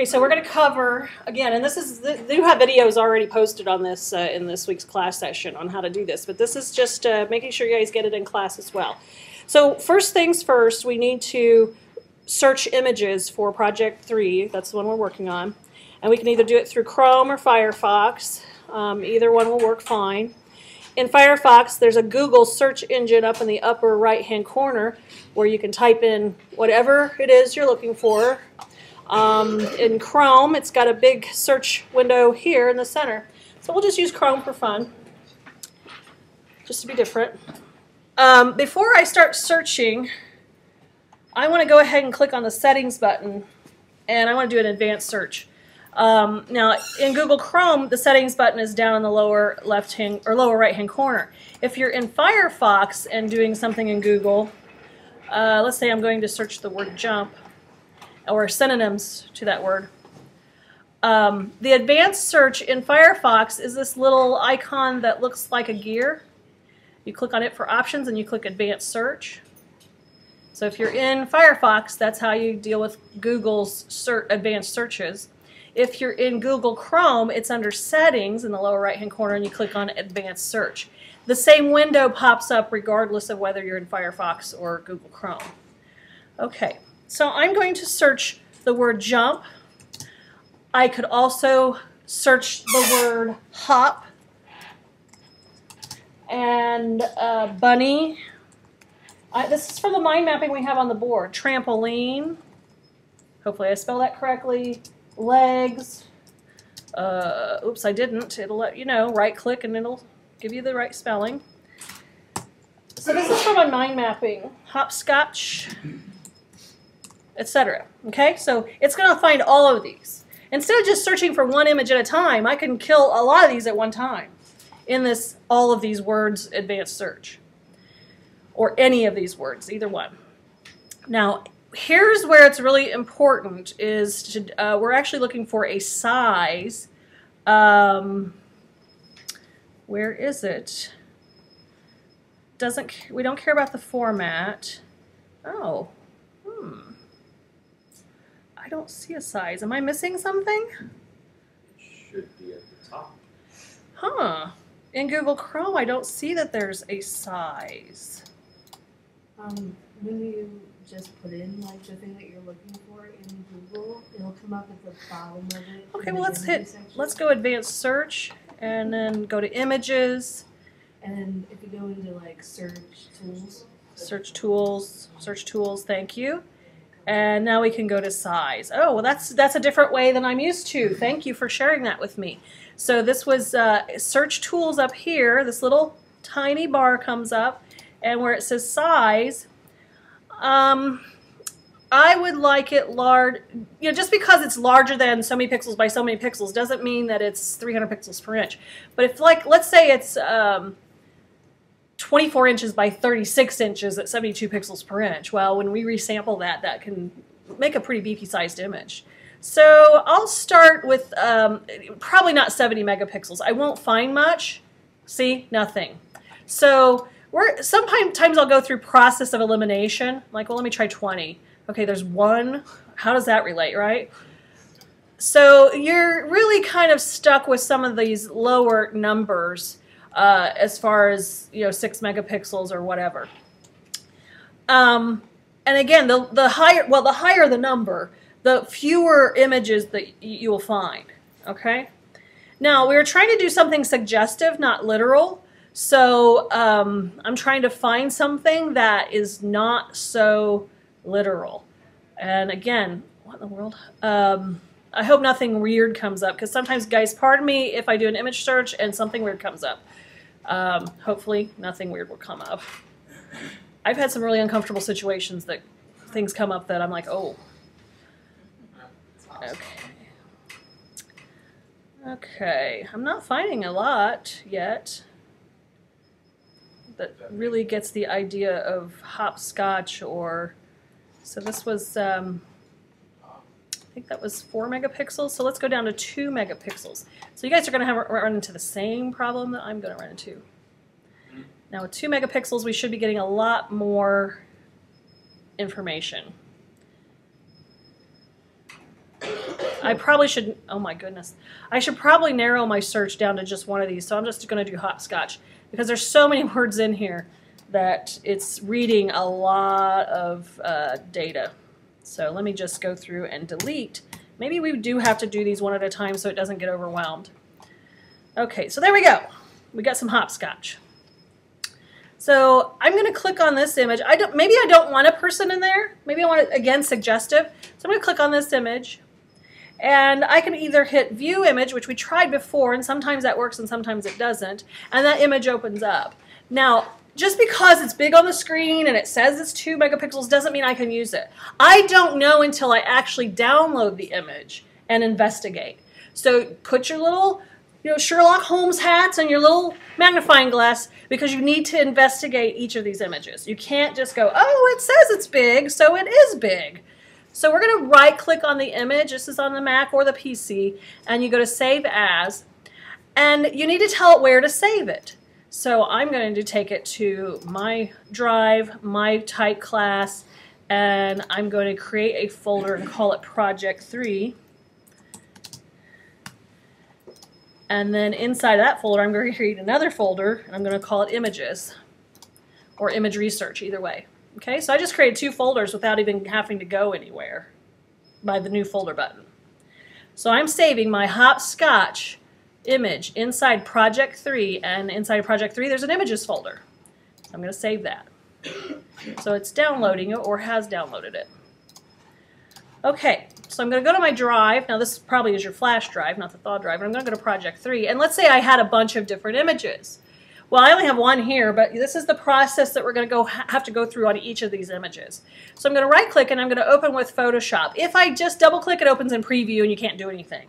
Okay, so we're going to cover, again, and this is, they do have videos already posted on this in this week's class session on how to do this, but this is just making sure you guys get it in class as well. So first things first, we need to search images for Project 3, that's the one we're working on, and we can either do it through Chrome or Firefox. Either one will work fine. In Firefox, there's a Google search engine up in the upper right-hand corner where you can type in whatever it is you're looking for. In Chrome, it's got a big search window here in the center. So we'll just use Chrome for fun, just to be different. Before I start searching, I want to go ahead and click on the Settings button, and I want to do an advanced search. Now, in Google Chrome, the Settings button is down in the lower left-hand or lower right-hand corner. If you're in Firefox and doing something in Google, let's say I'm going to search the word jump, or synonyms to that word. The advanced search in Firefox is this little icon that looks like a gear. You click on it for options and you click advanced search. So if you're in Firefox, that's how you deal with Google's advanced searches. If you're in Google Chrome, it's under settings in the lower right hand corner and you click on advanced search. The same window pops up regardless of whether you're in Firefox or Google Chrome. Okay. So I'm going to search the word jump. I could also search the word hop and bunny. This is from the mind mapping we have on the board. Trampoline. Hopefully I spelled that correctly. Legs. Oops, I didn't. It'll let you know. Right click and it'll give you the right spelling. So this is from my mind mapping. Hopscotch. Etc. Okay, so it's going to find all of these. Instead of just searching for one image at a time, I can kill a lot of these at one time in this all of these words advanced search, or any of these words, either one. Now, here's where it's really important: is to we're actually looking for a size. Where is it? We don't care about the format. Oh. I don't see a size. Am I missing something? It should be at the top. Huh. In Google Chrome, I don't see that there's a size. When you just put in like the thing that you're looking for in Google, it'll come up at the bottom of it. Okay, well let's go advanced search and then go to images. And then if you go into like search tools, thank you. And now we can go to size. Oh, well that's a different way than I'm used to. Thank you for sharing that with me. So this was search tools up here. This little tiny bar comes up, and where it says size, I would like it large. You know, just because it's larger than so many pixels by so many pixels doesn't mean that it's 300 pixels per inch. But if, like, let's say it's 24 inches by 36 inches at 72 pixels per inch. Well, when we resample that, that can make a pretty beefy sized image. So I'll start with probably not 70 megapixels. I won't find much. See, nothing. So sometimes I'll go through process of elimination. Like, well, let me try 20. Okay, there's 1. How does that relate, right? So you're really kind of stuck with some of these lower numbers. As far as 6 megapixels or whatever, and again, the higher the number, the fewer images that you will find. Okay. Now we were trying to do something suggestive, not literal. So I'm trying to find something that is not so literal. And again, what in the world? I hope nothing weird comes up, because sometimes, guys, pardon me if I do an image search and something weird comes up. Hopefully nothing weird will come up. I've had some really uncomfortable situations that things come up that I'm like, oh. Okay, I'm not finding a lot yet that really gets the idea of hopscotch or, so this was, I think that was 4 megapixels, so let's go down to 2 megapixels. So you guys are going to run into the same problem that I'm going to run into. Now with 2 megapixels, we should be getting a lot more information. I probably should, oh my goodness. I should probably narrow my search down to just one of these. So I'm just going to do hopscotch because there's so many words in here that it's reading a lot of data. So let me just go through and delete. Maybe we do have to do these one at a time so it doesn't get overwhelmed. Okay, so there we go. We got some hopscotch. So I'm going to click on this image. Maybe I don't want a person in there. Maybe I want it, again, suggestive. So I'm going to click on this image. And I can either hit View Image, which we tried before, and sometimes that works and sometimes it doesn't. And that image opens up. Now, just because it's big on the screen and it says it's 2 megapixels doesn't mean I can use it. I don't know until I actually download the image and investigate. So put your little Sherlock Holmes hats and your little magnifying glass because you need to investigate each of these images. You can't just go, oh, it says it's big, so it is big. So we're going to right-click on the image. This is on the Mac or the PC, and you go to Save As, and you need to tell it where to save it. So I'm going to take it to my drive, my type class, and I'm going to create a folder and call it Project 3. And then inside that folder, I'm going to create another folder, and I'm going to call it Images, or Image Research, either way. Okay, so I just created 2 folders without even having to go anywhere by the new folder button. So I'm saving my hopscotch image inside Project 3, and inside Project 3 there's an Images folder. So I'm going to save that. So it's downloading it, or has downloaded it. Okay, so I'm going to go to my drive. Now this probably is your flash drive, not the thaw drive. And I'm going to go to Project 3. And let's say I had a bunch of different images. Well, I only have one here, but this is the process that we're going to have to go through on each of these images. So I'm going to right-click and I'm going to open with Photoshop. If I just double-click, it opens in Preview and you can't do anything.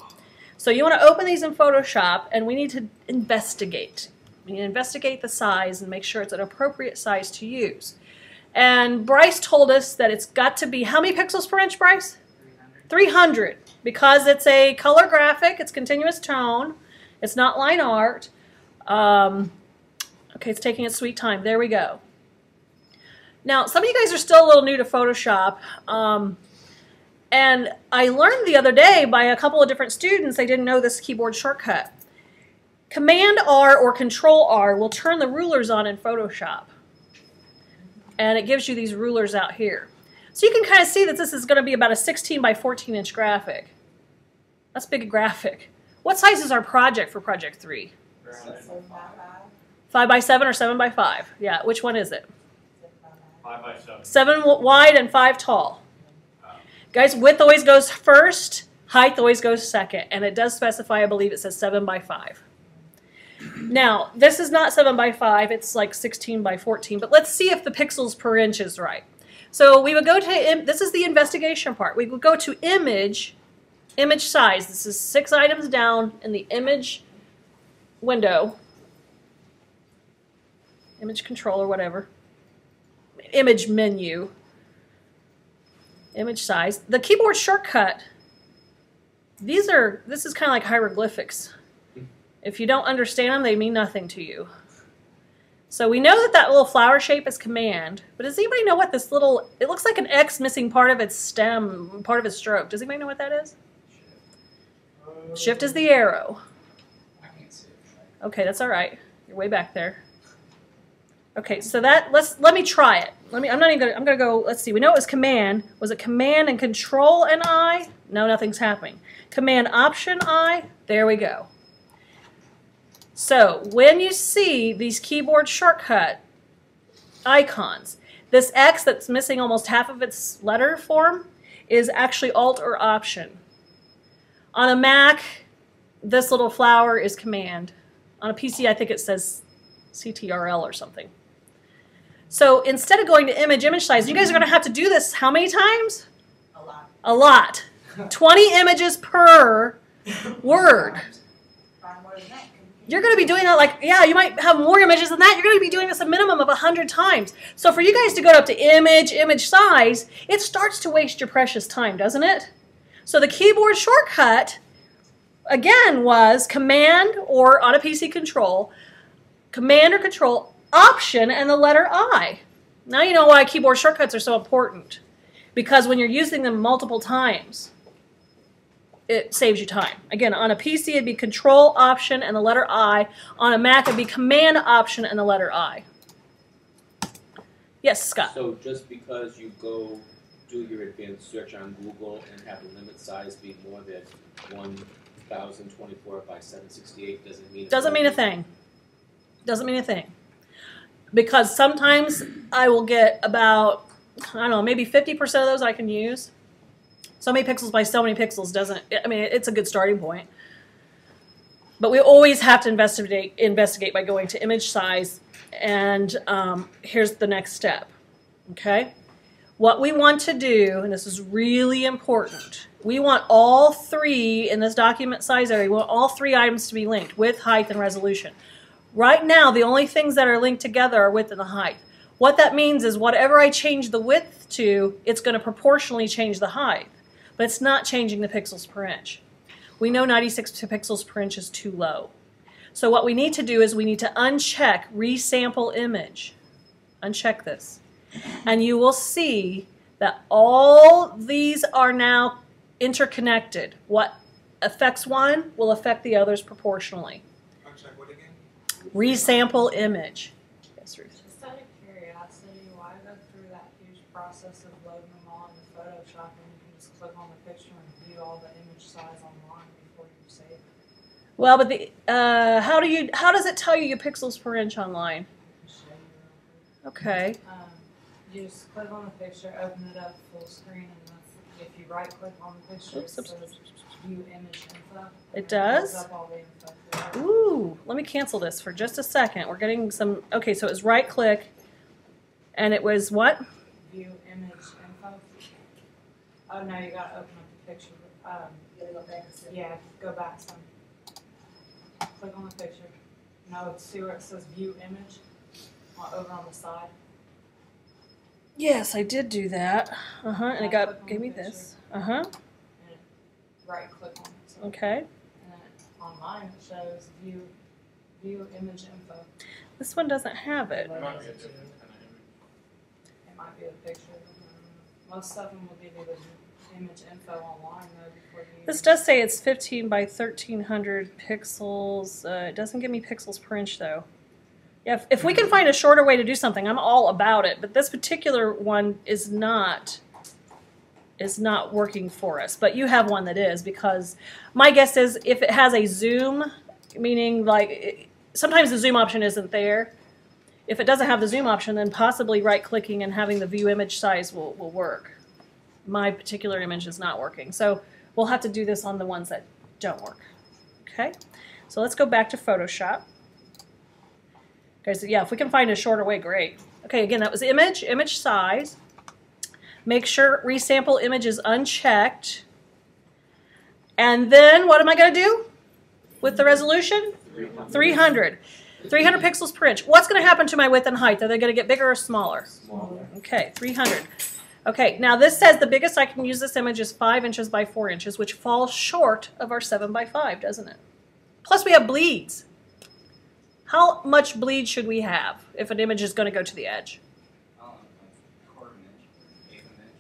So you want to open these in Photoshop, and we need to investigate. We need to investigate the size and make sure it's an appropriate size to use. And Bryce told us that it's got to be, how many pixels per inch, Bryce? 300, because it's a color graphic, it's continuous tone, it's not line art. Okay, it's taking its sweet time. There we go. Now, some of you guys are still a little new to Photoshop, and I learned the other day by a couple of different students, they didn't know this keyboard shortcut. Command R or Control R will turn the rulers on in Photoshop, and it gives you these rulers out here. So you can kind of see that this is going to be about a 16 by 14 inch graphic. That's big graphic. What size is our project for Project 3? 5 by 7 or 7 by 5? Yeah, which one is it? 5 by 7. 7 wide and 5 tall. Guys, width always goes first, height always goes second, and it does specify, I believe it says 7 by 5. Now, this is not 7 by 5, it's like 16 by 14, but let's see if the pixels per inch is right. So we would go to, this is the investigation part, we would go to image size. This is 6 items down in the image window, image control or whatever, image menu, image size. The keyboard shortcut, this is kind of like hieroglyphics. If you don't understand them, they mean nothing to you. So we know that little flower shape is Command, but does anybody know what this little, it looks like an X missing part of its stem, part of its stroke. Does anybody know what that is? Shift is the arrow. I can't see it. Okay, that's all right. You're way back there. Okay, so let me try it. I'm gonna go, let's see. We know it was Command. Was it Command and Control and I? No, nothing's happening. Command Option I, there we go. So when you see these keyboard shortcut icons, this X that's missing almost half of its letter form is actually Alt or Option. On a Mac, this little flower is Command. On a PC, I think it says CTRL or something. So instead of going to image size, you guys are going to have to do this how many times? A lot. A lot. 20 images per word. You're going to be doing that like, yeah, you might have more images than that. You're going to be doing this a minimum of 100 times. So for you guys to go up to image size, it starts to waste your precious time, doesn't it? So the keyboard shortcut, again, was Command or on a PC Control, Command or Control, Option, and the letter I. Now you know why keyboard shortcuts are so important. Because when you're using them multiple times, it saves you time. Again, on a PC it'd be Control Option and the letter I. On a Mac it'd be Command Option and the letter I. Yes, Scott. So just because you go do your advanced search on Google and have the limit size be more than 1024 by 768 doesn't mean a thing. Doesn't mean a thing. Because sometimes I will get about, I don't know, maybe 50% of those I can use. So many pixels by so many pixels doesn't, I mean, it's a good starting point. But we always have to investigate by going to image size. And here's the next step, okay? What we want to do, and this is really important, we want all three in this document size area, we want all three items to be linked, width, height, and resolution. Right now, the only things that are linked together are width and the height. What that means is whatever I change the width to, it's going to proportionally change the height. But it's not changing the pixels per inch. We know 96 pixels per inch is too low. So what we need to do is we need to uncheck resample image. Uncheck this. And you will see that all these are now interconnected. What affects one will affect the others proportionally. Uncheck what again? Resample image. Yes, Ruth. Just out of curiosity, why go through that huge process of loading them all into Photoshop and you can just click on the picture and view all the image size online before you save it? Well, but the how does it tell you your pixels per inch online? Okay. You just click on the picture, open it up full screen, and if you right click on the picture, it says view image info. It does? Up all the info for it. Ooh, let me cancel this for just a second. We're getting some, okay, so it was right click, and it was what? View image info. Oh no, you gotta open up the picture. Yeah, go back some. Click on the picture. No, see where it says view image? Over on the side. Yes, I did do that. And it gave me this. And right click on it. So, Okay. and then on mine it shows view image info. This one doesn't have it. It might be a different kind of image. It might be a picture. Most of them will give you the image info online though before you. This does say it's 15 by 1300 pixels. It doesn't give me pixels per inch though. Yeah, if we can find a shorter way to do something, I'm all about it. But this particular one is not working for us. But you have one that is, because my guess is if it has a zoom, meaning like sometimes the zoom option isn't there. If it doesn't have the zoom option, then possibly right-clicking and having the view image size will work. My particular image is not working. So we'll have to do this on the ones that don't work. Okay, so let's go back to Photoshop. Okay, so yeah, if we can find a shorter way, great. Okay, again, that was image size. Make sure resample image is unchecked. And then what am I going to do with the resolution? 300. 300 pixels per inch. What's going to happen to my width and height? Are they going to get bigger or smaller? Smaller. Okay, 300. Okay, now this says the biggest I can use this image is 5 inches by 4 inches, which falls short of our 7 by 5, doesn't it? Plus we have bleeds. How much bleed should we have if an image is going to go to the edge? Quarter of an inch, eighth of an inch.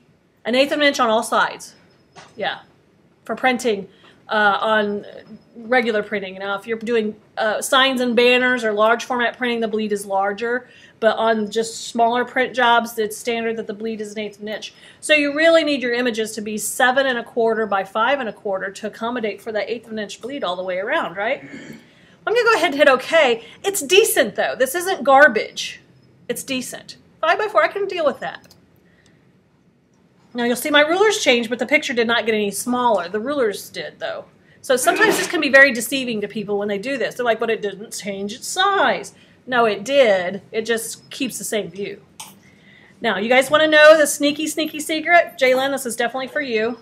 An eighth of an inch on all sides. Yeah, for printing, on regular printing. Now, if you're doing signs and banners or large format printing, the bleed is larger. But on just smaller print jobs, it's standard that the bleed is an eighth of an inch. So you really need your images to be 7 1/4 by 5 1/4 to accommodate for that eighth of an inch bleed all the way around, right? I'm going to go ahead and hit OK. It's decent, though. This isn't garbage. It's decent. 5 by 4, I can deal with that. Now, you'll see my rulers changed, but the picture did not get any smaller. The rulers did, though. So sometimes this can be very deceiving to people when they do this. They're like, but it didn't change its size. No, it did. It just keeps the same view. Now, you guys want to know the sneaky, sneaky secret? Jalen, this is definitely for you.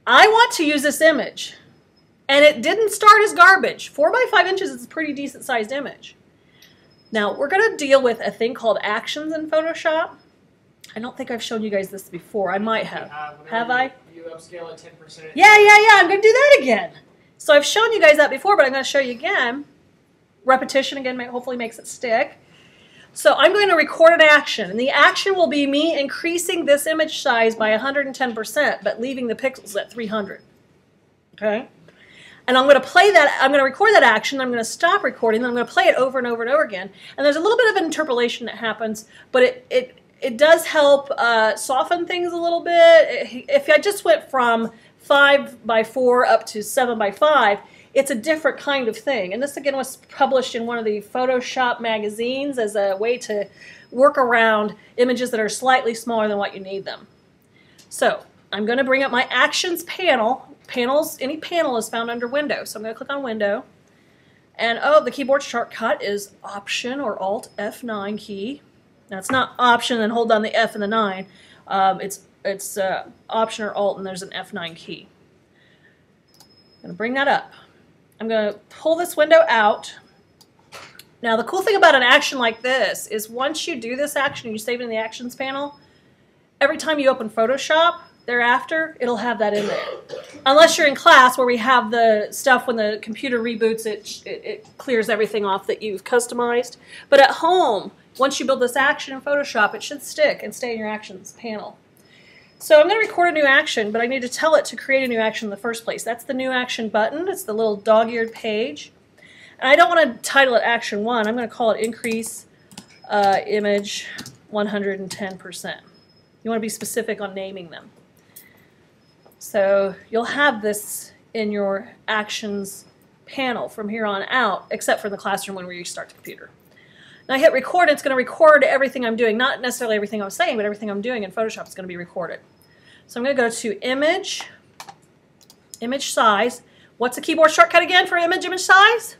I want to use this image. And it didn't start as garbage. 4 by 5 inches is a pretty decent sized image. Now, we're going to deal with a thing called actions in Photoshop. I don't think I've shown you guys this before. I might have. Have I? You upscale it 10%. Yeah. I'm going to do that again. So I've shown you guys that before, but I'm going to show you again. Repetition, again, hopefully makes it stick. So I'm going to record an action, and the action will be me increasing this image size by 110%, but leaving the pixels at 300. Okay? And I'm going to play that, I'm going to record that action, I'm going to stop recording, then I'm going to play it over and over and over again. And there's a little bit of interpolation that happens, but it does help soften things a little bit. If I just went from 5x4 up to 7x5, it's a different kind of thing. And this again was published in one of the Photoshop magazines as a way to work around images that are slightly smaller than what you need them. So I'm going to bring up my actions panel. Any panel is found under Window. So I'm going to click on Window. And oh, the keyboard shortcut is Option or Alt F9 key. Now it's not Option and hold down the F and the 9. It's Option or Alt and there's an F9 key. I'm going to bring that up. I'm going to pull this window out. Now the cool thing about an action like this is once you do this action and you save it in the Actions panel, every time you open Photoshop thereafter, it'll have that in there. Unless you're in class where we have the stuff when the computer reboots, it clears everything off that you've customized. But at home, once you build this action in Photoshop, it should stick and stay in your Actions panel. So I'm going to record a new action, but I need to tell it to create a new action in the first place. That's the new action button. It's the little dog-eared page. And I don't want to title it Action 1. I'm going to call it Increase Image 110%. You want to be specific on naming them. So you'll have this in your Actions panel from here on out, except for in the classroom when we restart the computer. Now I hit record, it's going to record everything I'm doing. Not necessarily everything I'm saying, but everything I'm doing in Photoshop is going to be recorded. So I'm going to go to Image, Image Size. What's the keyboard shortcut again for image size?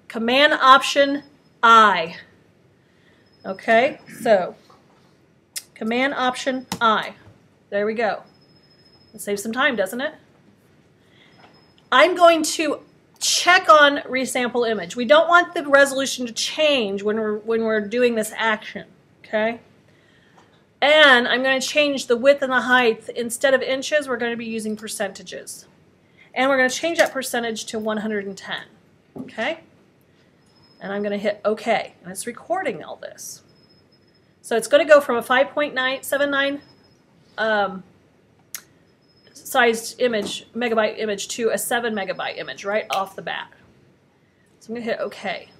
Command Option I. Okay, so Command Option I. There we go. It saves some time, doesn't it? I'm going to check on resample image. We don't want the resolution to change when we're doing this action, okay? And I'm going to change the width and the height. Instead of inches, we're going to be using percentages. And we're going to change that percentage to 110, okay? And I'm going to hit OK, and it's recording all this. So it's going to go from a 5.979 sized image, megabyte image, to a 7 megabyte image right off the bat. So I'm going to hit OK.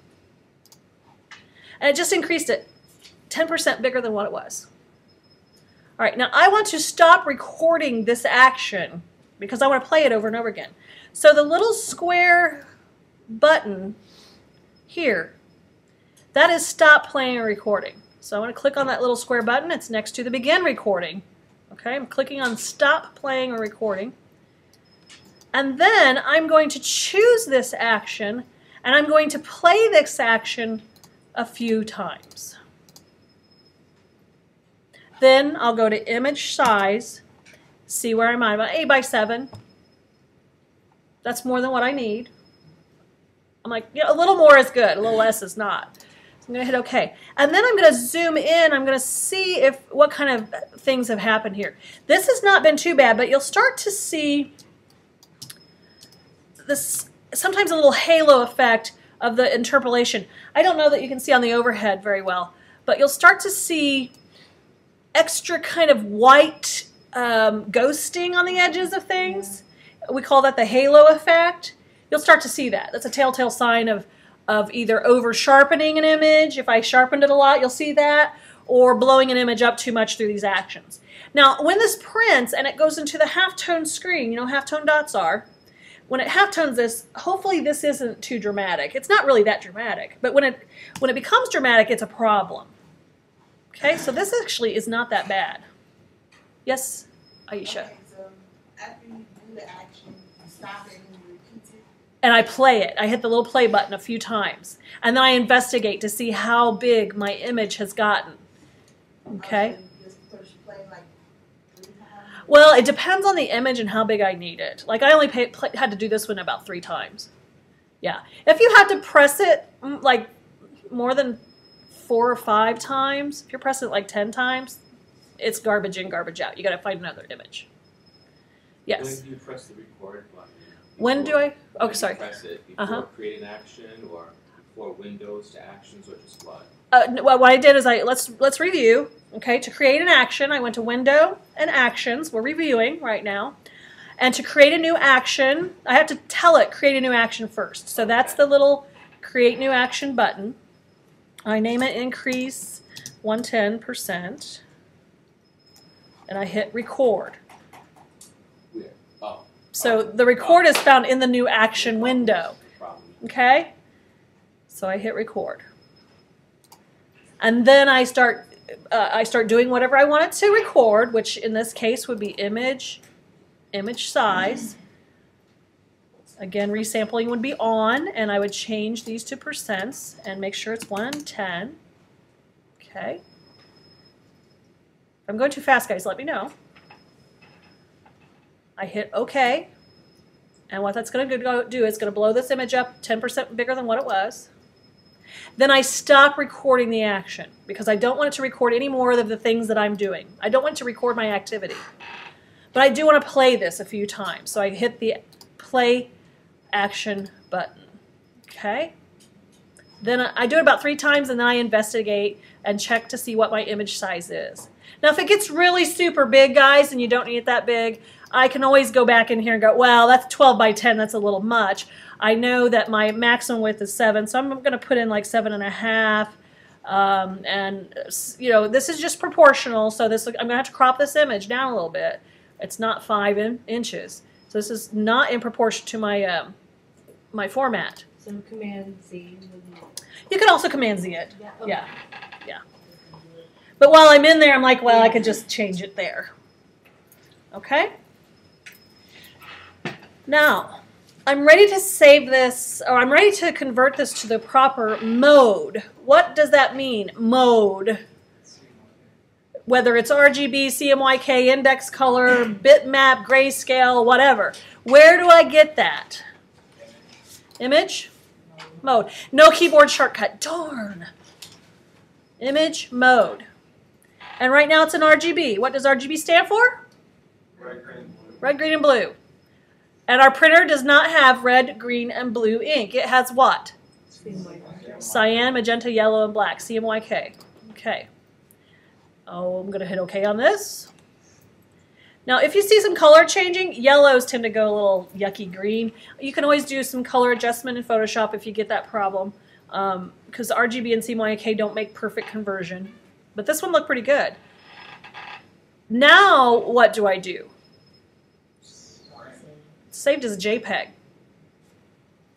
And it just increased it 10% bigger than what it was. All right, now I want to stop recording this action because I want to play it over and over again. So the little square button here, that is stop playing or recording. So I want to click on that little square button. It's next to the begin recording. Okay, I'm clicking on stop playing or recording. And then I'm going to choose this action and I'm going to play this action a few times. Then I'll go to image size, see where I'm at, about 8x7. That's more than what I need. I'm like, yeah, a little more is good, a little less is not. So I'm going to hit OK. And then I'm going to zoom in. I'm going to see what kind of things have happened here. This has not been too bad, but you'll start to see this sometimes a little halo effect of the interpolation. I don't know that you can see on the overhead very well, but you'll start to see extra kind of white ghosting on the edges of things. We call that the halo effect. You'll start to see that. That's a telltale sign of either over sharpening an image. If I sharpened it a lot, you'll see that, or blowing an image up too much through these actions. Now, when this prints and it goes into the halftone screen, you know halftone dots are, when it halftones this, hopefully this isn't too dramatic. It's not really that dramatic, but when it becomes dramatic, it's a problem. Okay, so this actually is not that bad. Yes, Aisha? Okay, so after you do the action, you stop it and you repeat it. And I play it. I hit the little play button a few times. And then I investigate to see how big my image has gotten. Okay? So you just push play like 3 times? Well, it depends on the image and how big I need it. Like I only had to do this one about 3 times. Yeah. If you had to press it like more than 4 or 5 times, if you're pressing it like 10 times, it's garbage in, garbage out. You got to find another image. Yes. When do you press the record button? When do I? Oh, sorry. Press it before create an action or for windows to actions or just what? Well, what I did is let's review. Okay, to create an action, I went to Window and Actions. We're reviewing right now. And to create a new action, I have to tell it create a new action first. So that's the little create new action button. I name it increase 110%. And I hit record. Where? Oh. So the record is found in the new action window. Okay? So I hit record. And then I start doing whatever I want it to record, which in this case would be image size. Again, resampling would be on, and I would change these to percents and make sure it's 110. Okay. If I'm going too fast, guys, let me know. I hit OK. And what that's going to do is going to blow this image up 10% bigger than what it was. Then I stop recording the action because I don't want it to record any more of the things that I'm doing. I don't want it to record my activity. But I do want to play this a few times. So I hit the play action button. Okay? Then I do it about 3 times and then I investigate and check to see what my image size is. Now if it gets really super big, guys, and you don't need it that big, I can always go back in here and go, well, that's 12 by 10, that's a little much. I know that my maximum width is 7, so I'm going to put in like 7.5. And, you know, this is just proportional, so I'm going to have to crop this image down a little bit. It's not 5 inches. So this is not in proportion to my, my format. So Command Z would be. You can also Command Z it. Yeah. Okay. Yeah. Yeah. But while I'm in there, I'm like, well, I could just change it there. Okay? Now, I'm ready to save this, or I'm ready to convert this to the proper mode. What does that mean, mode? Whether it's RGB, CMYK, index color, bitmap, grayscale, whatever. Where do I get that? Image? Mode. No keyboard shortcut. Darn. Image, mode. And right now it's an RGB. What does RGB stand for? Red, green, blue. Red, green, and blue. And our printer does not have red, green, and blue ink. It has what? Cyan, magenta, yellow, and black. CMYK. Okay. Oh, I'm going to hit OK on this. Now, if you see some color changing, yellows tend to go a little yucky green. You can always do some color adjustment in Photoshop if you get that problem, because RGB and CMYK don't make perfect conversion. But this one looked pretty good. Now, what do I do? Saved as a JPEG.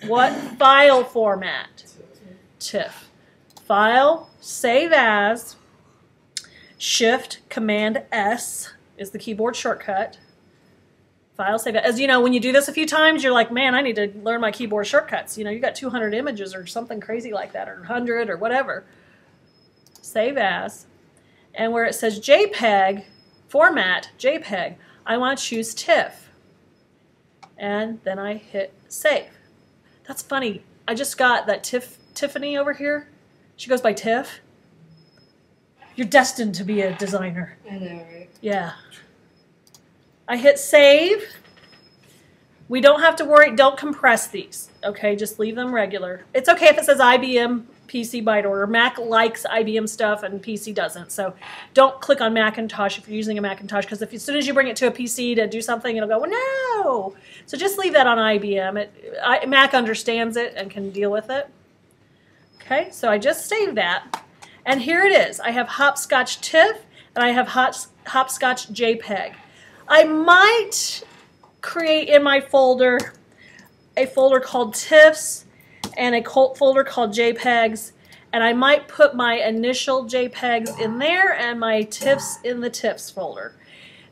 What file format? TIFF. File, save as, Shift, Command S is the keyboard shortcut. File, save as. You know, when you do this a few times, you're like, man, I need to learn my keyboard shortcuts. You know, you got 200 images or something crazy like that, or 100 or whatever. Save as. And where it says JPEG, format, JPEG, I want to choose TIFF. And then I hit save. That's funny. I just got that Tiffany over here. She goes by Tiff. You're destined to be a designer. I know, right? Yeah. I hit save. We don't have to worry. Don't compress these. Okay, just leave them regular. It's okay if it says IBM PC byte order. Mac likes IBM stuff and PC doesn't. So don't click on Macintosh if you're using a Macintosh, because as soon as you bring it to a PC to do something, it'll go, well, no. So just leave that on IBM. Mac understands it and can deal with it. Okay, so I just saved that. And here it is. I have Hopscotch TIFF and I have Hopscotch JPEG. I might create in my folder a folder called TIFFs and a folder called JPEGs, and I might put my initial JPEGs in there and my TIFFs in the TIFFs folder.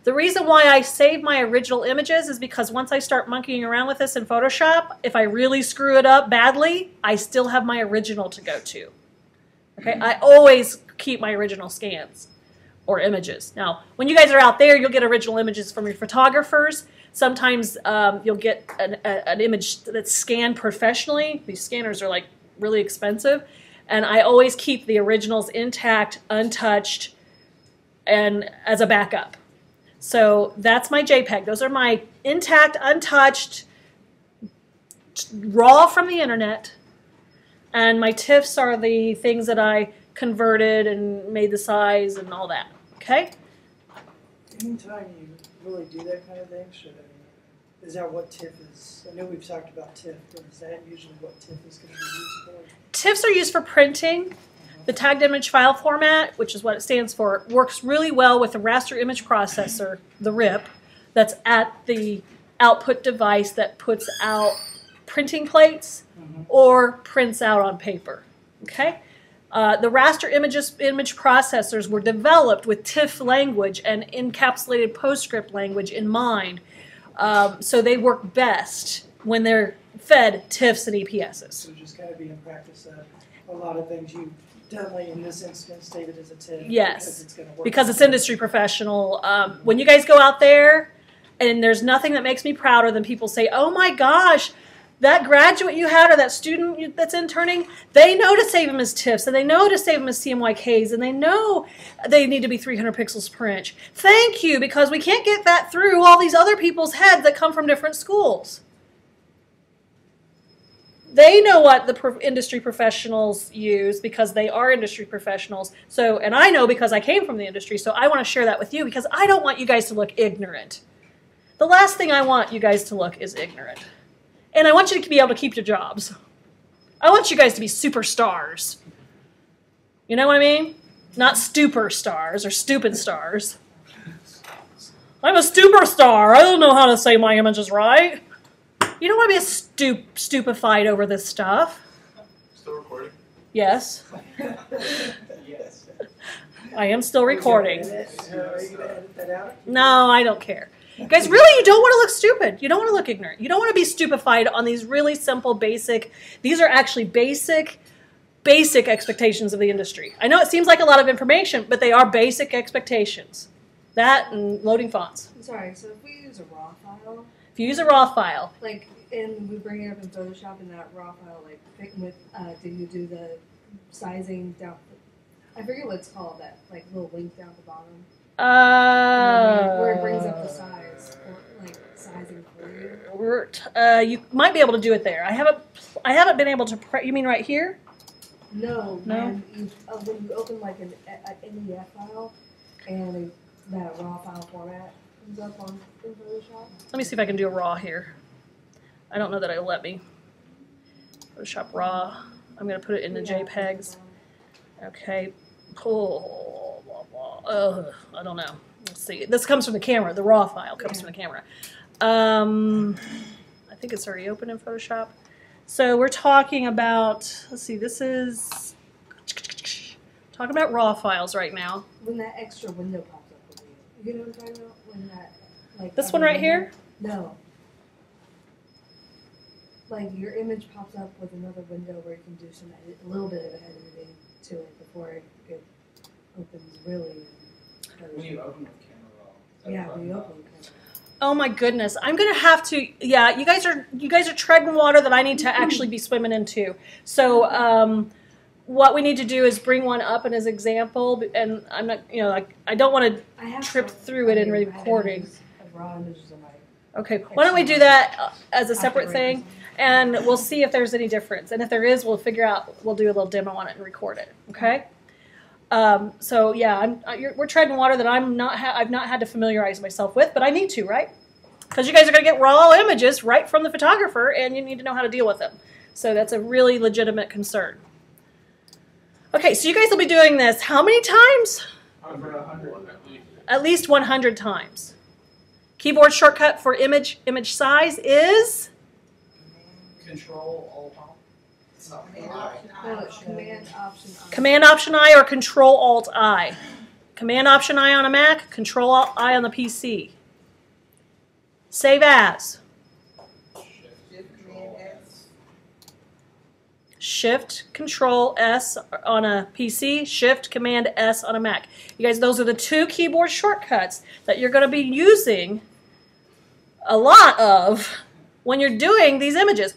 The reason why I save my original images is because once I start monkeying around with this in Photoshop, if I really screw it up badly, I still have my original to go to. Okay, I always keep my original scans or images. Now, when you guys are out there, you'll get original images from your photographers. Sometimes you'll get an image that's scanned professionally. These scanners are like really expensive. And I always keep the originals intact, untouched, and as a backup. So that's my JPEG. Those are my intact, untouched, raw from the internet. And my TIFFs are the things that I converted and made the size and all that. Okay? Anytime you really do that kind of thing, is that what TIFF is? I know we've talked about TIFF, but is that usually what TIFF is going to be used for? TIFFs are used for printing. The tagged image file format, which is what it stands for, works really well with the raster image processor, the RIP, that's at the output device that puts out printing plates or prints out on paper. Okay? The raster image processors were developed with TIFF language and encapsulated PostScript language in mind, so they work best when they're fed TIFFs and EPSs. So just kind of be in practice that a lot of things you definitely in this instance stated as a TIFF. Yes, because it's industry professional. When you guys go out there, and there's nothing that makes me prouder than people say, oh my gosh, that graduate you had or that student that's interning, they know to save them as TIFFs, and they know to save them as CMYKs, and they know they need to be 300 pixels per inch. Thank you, because we can't get that through all these other people's heads that come from different schools. They know what the industry professionals use because they are industry professionals. So, and I know because I came from the industry, so I want to share that with you because I don't want you guys to look ignorant. The last thing I want you guys to look is ignorant. And I want you to be able to keep your jobs. I want you guys to be superstars. You know what I mean? Not stupor stars or stupid stars. I'm a superstar. I don't know how to say my image is right. You don't want to be stupefied over this stuff. Still recording? Yes. Yes. I am still recording. Are you going to edit that out? No, I don't care. Guys, really, you don't want to look stupid. You don't want to look ignorant. You don't want to be stupefied on these really simple, basic, these are actually basic expectations of the industry. I know it seems like a lot of information, but they are basic expectations. That and loading fonts. I'm sorry, so if we use a raw file, If you use a raw file, like, and we bring it up in Photoshop in that raw file, like, with, do you do the sizing down, I forget what it's called, that, like, little link down the bottom? Where it brings up the size, or, like, sizing for you. you might be able to do it there. I haven't been able to, you mean right here? No. No? When you open, like, an NEF file, and that raw file format comes up on in Photoshop. Let me see if I can do a raw here. I don't know that it'll let me. Photoshop raw. I'm going to put it in the JPEGs. Okay. Oh, blah, blah. I don't know. Let's see. This comes from the camera. The raw file comes from the camera. I think it's already open in Photoshop. So we're talking about, let's see, this is, talking about raw files right now. When that extra window pops up with you. You know what I'm talking about? When that, like, This one right here? No. Like, your image pops up with another window where you can do some a little bit of editing to it before it opens really. When you open with camera raw. Yeah, when you open it. Oh my goodness. I'm going to have to, yeah, you guys are treading water that I need to actually be swimming into. So, what we need to do is bring one up in as example, and I'm not, you know, like, I don't want to trip through it in recording. Raw images in my Okay, why don't we do that as a separate thing, and we'll see if there's any difference. And if there is, we'll figure out, we'll do a little demo on it and record it, okay? So yeah, we're treading water that I've not had to familiarize myself with, but I need to, right? Because you guys are going to get raw images right from the photographer, and you need to know how to deal with them. So that's a really legitimate concern. Okay, so you guys will be doing this how many times? Over 100. At least 100 times. Keyboard shortcut for image size is? Control Alt. no, Command Option I. Command Option I or Control Alt I. Command Option I on a Mac, Control Alt I on the PC. Save as. Shift Control S on a PC, Shift Command S on a Mac. You guys, those are the two keyboard shortcuts that you're going to be using a lot of when you're doing these images.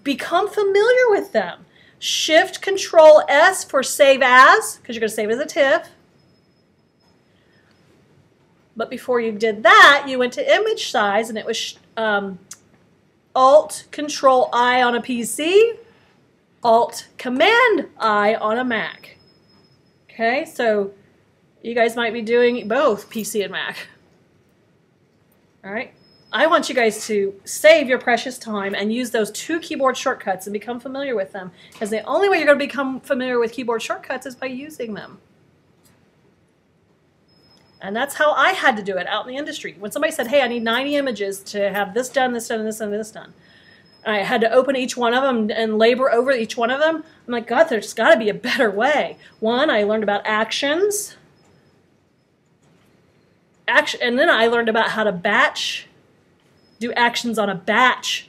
Become familiar with them. Shift Control S for save as, because you're going to save as a TIFF. But before you did that, you went to image size, and it was Alt Control I on a PC. Alt-Command-I on a Mac. Okay, so you guys might be doing both PC and Mac. All right. I want you guys to save your precious time and use those 2 keyboard shortcuts and become familiar with them. Because the only way you're going to become familiar with keyboard shortcuts is by using them. And that's how I had to do it out in the industry. When somebody said, hey, I need 90 images to have this done, this done, this done, this done. And I had to open each one of them and labor over each one of them. I'm like, God, there's got to be a better way. One, I learned about actions. And then I learned about how to do actions on a batch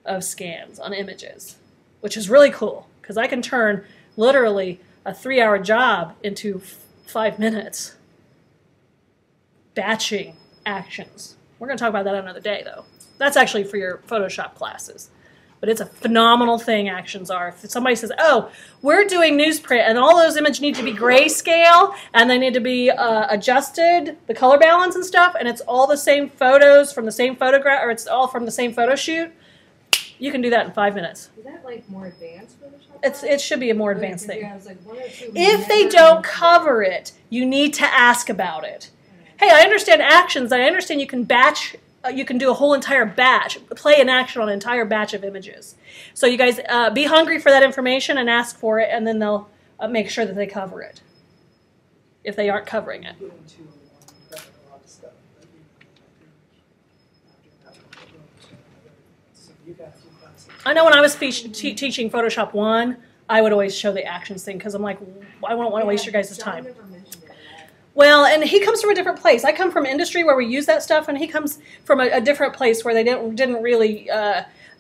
of scans on images, which is really cool because I can turn literally a 3-hour job into 5 minutes. Batching actions. We're going to talk about that another day, though. That's actually for your Photoshop classes. But it's a phenomenal thing, actions are. If somebody says, oh, we're doing newsprint, and all those images need to be grayscale, and they need to be adjusted, the color balance and stuff, and it's all the same photos from the same photograph, or it's all from the same photo shoot, you can do that in 5 minutes. Is that like more advanced Photoshop? It should be a more advanced thing. Yeah, I was like, 1 or 2 If they don't cover it, you need to ask about it. Hey, I understand actions. I understand you can batch. You can do a whole entire batch, play an action on an entire batch of images. So you guys be hungry for that information and ask for it, and then they'll make sure that they cover it if they aren't covering it. I know when I was teaching Photoshop 1, I would always show the actions thing because I'm like, I don't want to waste your guys' time. Well, and he comes from a different place. I come from industry where we use that stuff, and he comes from a different place where they didn't really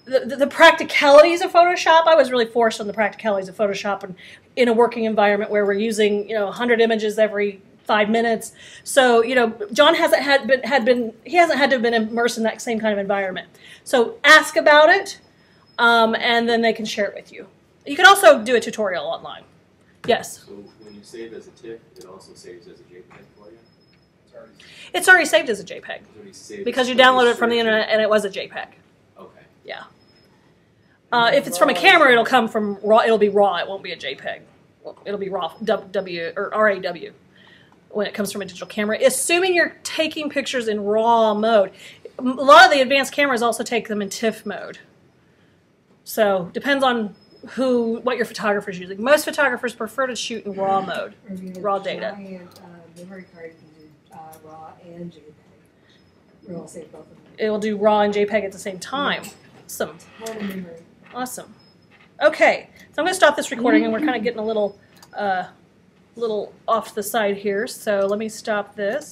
the practicalities of Photoshop. I was really forced on the practicalities of Photoshop, and in a working environment where we're using 100 images every 5 minutes. So John hasn't had to have been immersed in that same kind of environment. So ask about it, and then they can share it with you. You can also do a tutorial online. Yes. So when you save as a TIFF, it also saves as a JPEG for you? It's already saved as a JPEG. Because you downloaded it from the internet and it was a JPEG. Okay. Yeah. If it's from a camera, it'll come from raw. It'll be raw. It won't be a JPEG. It'll be raw, W or RAW, when it comes from a digital camera. Assuming you're taking pictures in raw mode. A lot of the advanced cameras also take them in TIFF mode. So depends on what your photographer's using. Most photographers prefer to shoot in raw mode, raw data. Memory card can do raw and JPEG. We'll save both of them. It will do raw and JPEG at the same time. Awesome. Awesome. Okay, so I'm going to stop this recording, and we're kind of getting a little off the side here. So let me stop this.